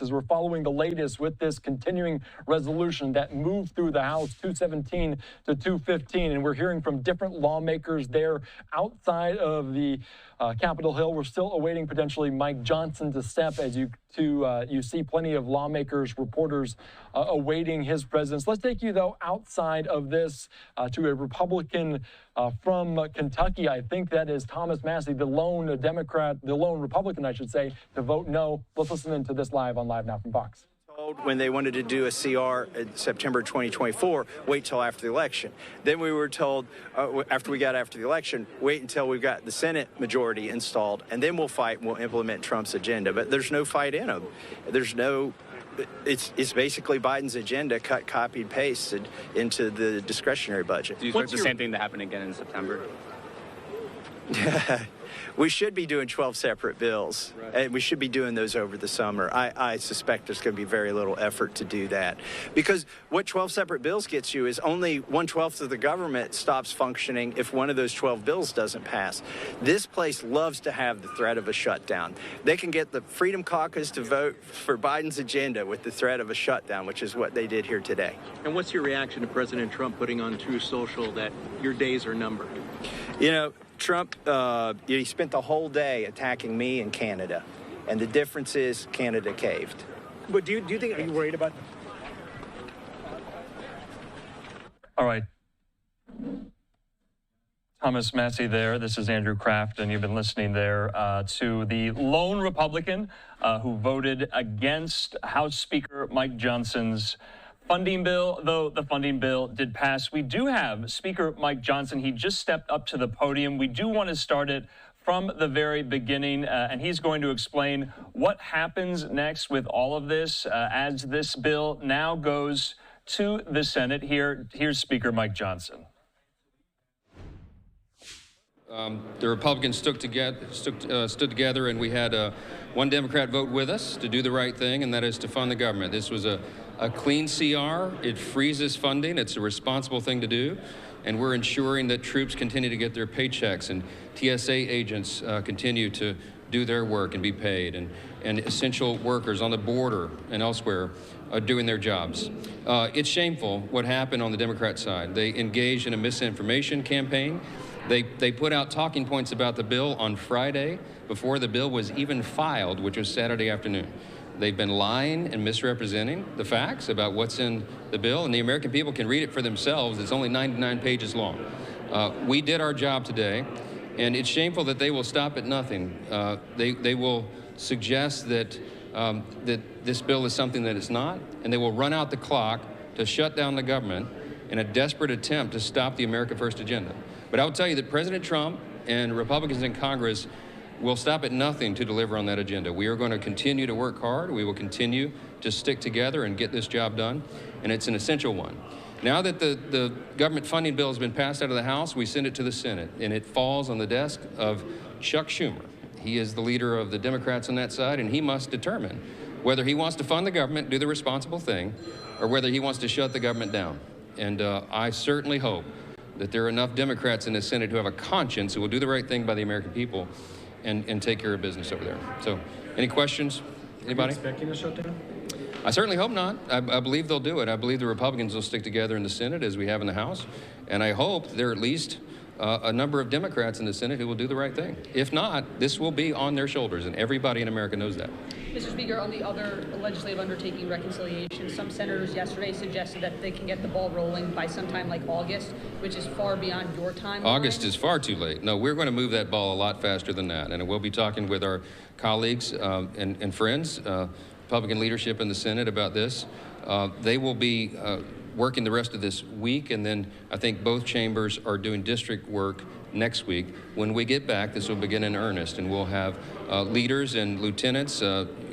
As we're following the latest with this continuing resolution that moved through the House 217 to 215, and we're hearing from different lawmakers there outside of the Capitol Hill. We're still awaiting potentially Mike Johnson to step, as you see plenty of lawmakers, reporters awaiting his presence. Let's take you, though, outside of this to a Republican from Kentucky. I think that is Thomas Massie, the lone Democrat, the lone Republican, I should say, to vote no. Let's listen into this live on Live Now from Fox. When they wanted to do a CR in September 2024, wait till after the election. Then we were told, after the election, wait until we've got the Senate majority installed, and then we'll fight and we'll implement Trump's agenda. But there's no fight in them. There's no. It's basically Biden's agenda cut, copied, pasted into the discretionary budget. Do you expect the same thing to happen again in September? We should be doing 12 separate bills, right, and we should be doing those over the summer. I suspect there's going to be very little effort to do that, because what 12 separate bills gets you is only 1/12 of the government stops functioning if one of those 12 bills doesn't pass. This place loves to have the threat of a shutdown. They can get the Freedom Caucus to vote for Biden's agenda with the threat of a shutdown, which is what they did here today. And what's your reaction to President Trump putting on Truth Social that your days are numbered? You know, Trump, he spent the whole day attacking me and Canada, and the difference is Canada caved. But do you think, are you worried about? All right. Thomas Massie there. This is Andrew Kraft, and you've been listening there to the lone Republican who voted against House Speaker Mike Johnson's funding bill. Though the funding bill did pass, we do have Speaker Mike Johnson. He just stepped up to the podium. We do want to start it from the very beginning, and he's going to explain what happens next with all of this as this bill now goes to the Senate. Here's Speaker Mike Johnson. The Republicans stood together, and we had one Democrat vote with us to do the right thing, and that is to fund the government. This was a clean CR. It freezes funding. It's a responsible thing to do, and we're ensuring that troops continue to get their paychecks, and TSA agents continue to do their work and be paid, and essential workers on the border and elsewhere are doing their jobs. It's shameful what happened on the Democrat side. They engaged in a misinformation campaign. They put out talking points about the bill on Friday before the bill was even filed, which was Saturday afternoon. They've been lying and misrepresenting the facts about what's in the bill, and the American people can read it for themselves. It's only 99 pages long. We did our job today, and it's shameful that they will stop at nothing. They will suggest that this bill is something that it's not, and they will run out the clock to shut down the government in a desperate attempt to stop the America First agenda. But I will tell you that President Trump and Republicans in Congress will stop at nothing to deliver on that agenda. We are going to continue to work hard. We will continue to stick together and get this job done, and it's an essential one. Now that the government funding bill has been passed out of the House, we send it to the Senate, and it falls on the desk of Chuck Schumer. He is the leader of the Democrats on that side, and he must determine whether he wants to fund the government, do the responsible thing, or whether he wants to shut the government down. And I certainly hope that there are enough Democrats in the Senate who have a conscience, who will do the right thing by the American people and take care of business over there. So, any questions? Anybody? Are you expecting a shutdown? I certainly hope not. I believe they'll do it. I believe the Republicans will stick together in the Senate as we have in the House. And I hope there are at least a number of Democrats in the Senate who will do the right thing. If not, this will be on their shoulders, and everybody in America knows that. Mr. Speaker, on the other legislative undertaking, reconciliation, some senators yesterday suggested that they can get the ball rolling by sometime like August, which is far beyond your timeline. August is far too late. No, we're going to move that ball a lot faster than that, and we'll be talking with our colleagues and friends, Republican leadership in the Senate about this. They will be working the rest of this week, and then I think both chambers are doing district work next week. When we get back, this will begin in earnest, and we'll have leaders and lieutenants,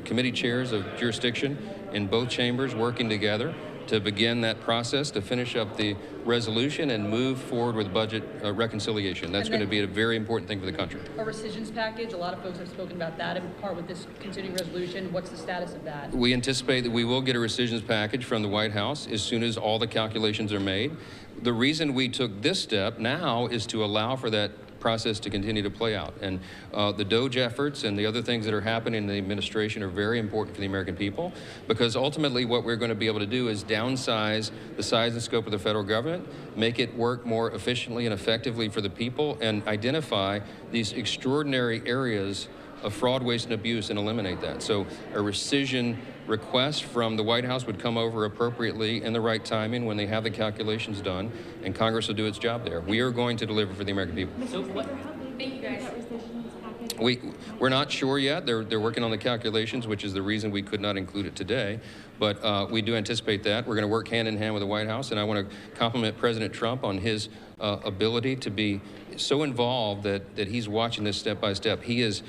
committee chairs of jurisdiction in both chambers working together to begin that process, to finish up the resolution and move forward with budget reconciliation. That's going to be a very important thing for the country. A rescissions package, a lot of folks have spoken about that in part with this continuing resolution. What's the status of that? We anticipate that we will get a rescissions package from the White House as soon as all the calculations are made. The reason we took this step now is to allow for that process to continue to play out. And the DOGE efforts and the other things that are happening in the administration are very important for the American people, because ultimately what we're going to be able to do is downsize the size and scope of the federal government, make it work more efficiently and effectively for the people, and identify these extraordinary areas of fraud, waste, and abuse and eliminate that. So a rescission request from the White House would come over appropriately in the right timing when they have the calculations done, and Congress will do its job there. We are going to deliver for the American people. Thank you, guys. We're not sure yet. They're working on the calculations, which is the reason we could not include it today. But we do anticipate that. We're going to work hand in hand with the White House, and I want to compliment President Trump on his ability to be so involved that he's watching this step by step. He is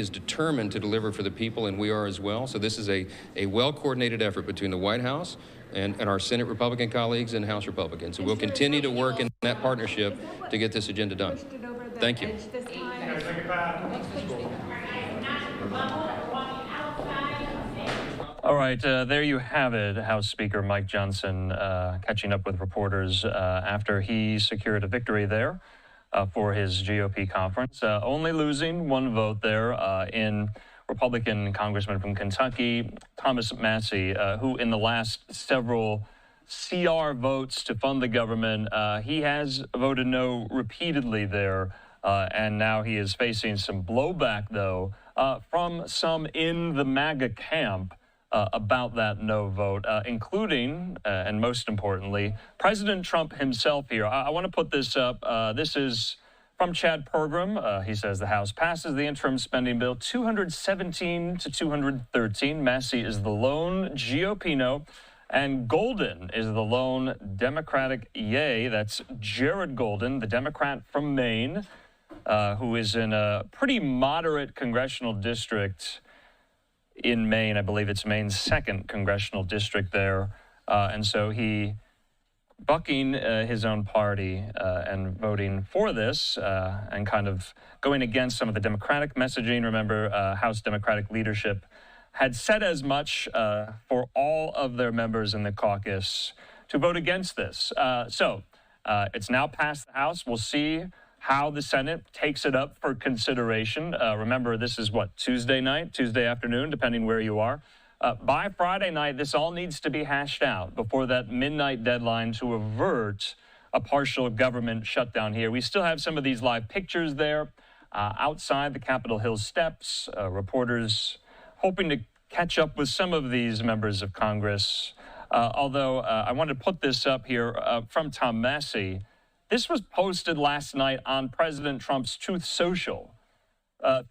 determined to deliver for the people, and we are as well. So this is a well-coordinated effort between the White House and our Senate Republican colleagues and House Republicans. So we'll continue to work in that partnership to get this agenda done. Thank you. All right, there you have it. House Speaker Mike Johnson catching up with reporters after he secured a victory there for his GOP conference, only losing one vote there in Republican Congressman from Kentucky, Thomas Massie, who in the last several CR votes to fund the government, he has voted no repeatedly there, and now he is facing some blowback, though, from some in the MAGA camp about that no vote, including, and most importantly, President Trump himself here. I want to put this up. This is from Chad Pergram. He says the House passes the interim spending bill 217 to 213. Massie is the lone GOP no, and Golden is the lone Democratic yay. That's Jared Golden, the Democrat from Maine, who is in a pretty moderate congressional district in Maine. I believe it's Maine's 2nd congressional district there. And so he bucking his own party and voting for this and kind of going against some of the Democratic messaging. Remember, House Democratic leadership had said as much for all of their members in the caucus to vote against this. So it's now passed the House. We'll see how the Senate takes it up for consideration. Remember, this is what, Tuesday night, Tuesday afternoon, depending where you are. By Friday night, this all needs to be hashed out before that midnight deadline to avert a partial government shutdown here. We still have some of these live pictures there outside the Capitol Hill steps, reporters hoping to catch up with some of these members of Congress. Although I wanted to put this up here from Tom Massie. This was posted last night on President Trump's Truth Social,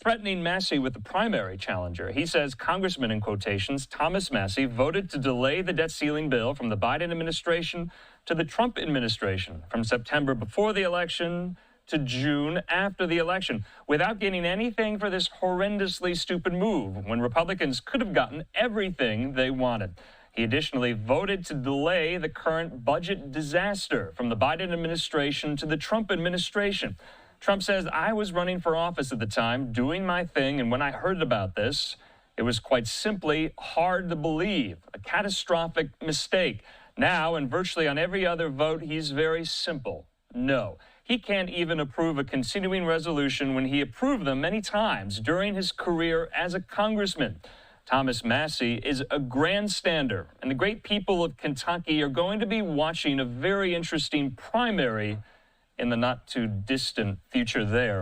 threatening Massie with the primary challenger. He says Congressman, in quotations, Thomas Massie voted to delay the debt ceiling bill from the Biden administration to the Trump administration, from September before the election to June after the election, without getting anything for this horrendously stupid move, when Republicans could have gotten everything they wanted. He additionally voted to delay the current budget disaster from the Biden administration to the Trump administration. Trump says, I was running for office at the time, doing my thing, and when I heard about this, it was quite simply hard to believe, a catastrophic mistake. Now, and virtually on every other vote, he's very simple. No. He can't even approve a continuing resolution when he approved them many times during his career as a congressman. Thomas Massie is a grandstander, and the great people of Kentucky are going to be watching a very interesting primary in the not-too-distant future there.